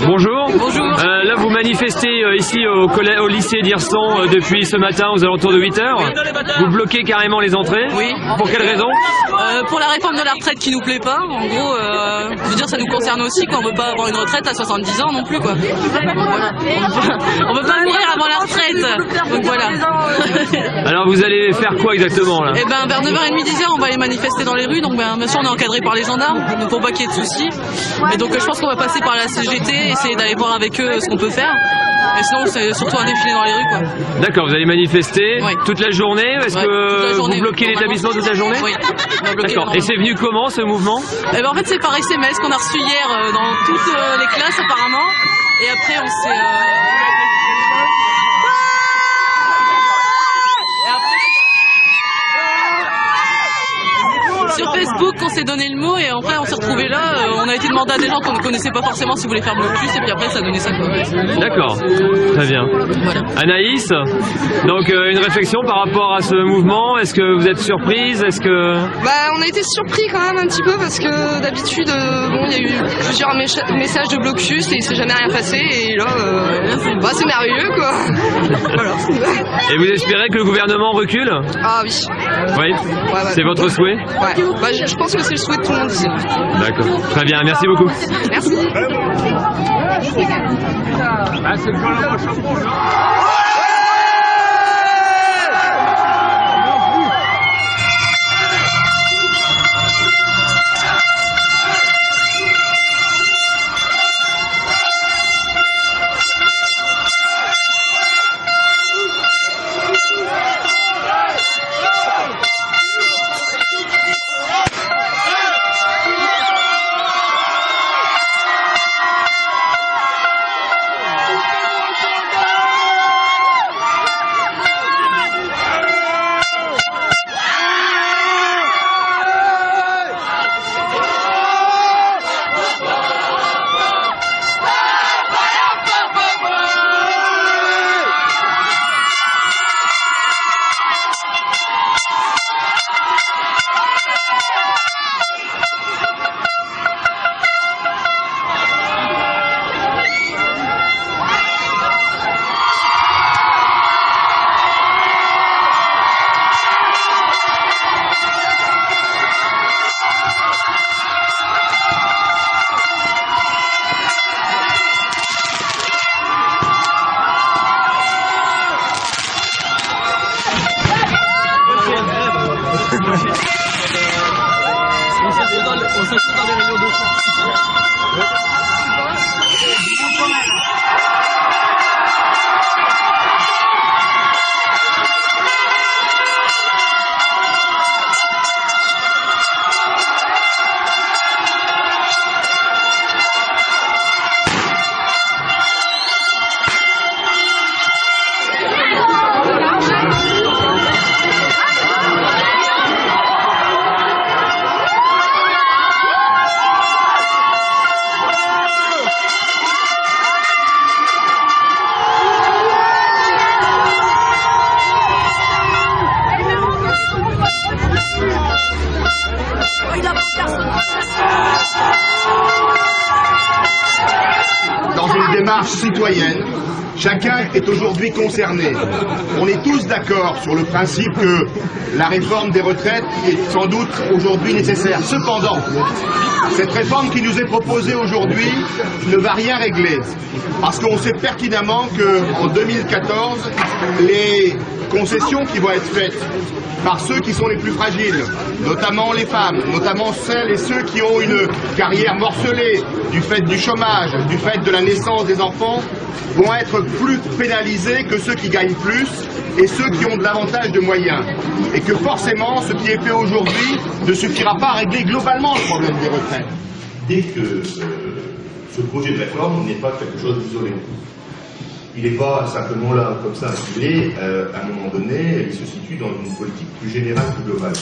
bonjour. Bonjour. Là, vous manifestez ici au lycée d'Hirson depuis ce matin aux alentours de 8 h. Vous bloquez carrément les entrées. Oui. Pour quelle raison? Pour la réforme de la retraite qui nous plaît pas. En gros, je veux dire, ça nous concerne aussi, qu'on veut pas avoir une retraite à 70 ans non plus, quoi. Bon, voilà. On veut pas mourir avant la retraite. Donc voilà. Alors vous allez faire quoi exactement là? Et ben vers 9h30, 10h, on va aller manifester dans les rues. Donc bien sûr, on est encadré par les gendarmes, donc pour pas qu'il y ait de soucis. Et donc je pense qu'on va passer par la CGT, essayer d'aller voir avec eux ce qu'on peut faire. Et sinon, c'est surtout un défilé dans les rues, quoi. D'accord, vous allez manifester Oui. toute la journée. Est-ce que vous bloquez l'établissement toute la journée? Oui. D'accord. Et c'est venu comment ce mouvement? Et ben en fait, c'est par SMS qu'on a reçu hier dans toutes les classes apparemment. Et après, on s'est sur Facebook, on s'est donné le mot et après on s'est retrouvé là. On a été demandé à des gens qu'on ne connaissait pas forcément s'ils voulaient faire blocus et puis après ça a donné ça. D'accord, très bien. Voilà. Anaïs, donc une réflexion par rapport à ce mouvement. Est-ce que vous êtes surprise? Est-ce que... Bah, on a été surpris quand même un petit peu parce que d'habitude, bon, il y a eu plusieurs messages de blocus et il s'est jamais rien passé et là, bah, c'est merveilleux quoi. Voilà. Et vous espérez que le gouvernement recule? Ah oui. Oui. Ouais. C'est votre souhait? Ouais. Bah, je pense que c'est le souhait de tout le monde ici. D'accord. Très bien, merci beaucoup. Merci. On s'assoit dans les rayons d'eau. Démarche citoyenne, chacun est aujourd'hui concerné. On est tous d'accord sur le principe que la réforme des retraites est sans doute aujourd'hui nécessaire. Cependant, cette réforme qui nous est proposée aujourd'hui ne va rien régler. Parce qu'on sait pertinemment qu'en 2014, les concessions qui vont être faites par ceux qui sont les plus fragiles, notamment les femmes, notamment celles et ceux qui ont une carrière morcelée du fait du chômage, du fait de la naissance des enfants, vont être plus pénalisés que ceux qui gagnent plus et ceux qui ont davantage de moyens. Et que forcément, ce qui est fait aujourd'hui ne suffira pas à régler globalement le problème des retraites. Dès que ce projet de réforme n'est pas quelque chose d'isolé. Il n'est pas simplement là comme ça, il est, à un moment donné, il se situe dans une politique plus générale, plus globale.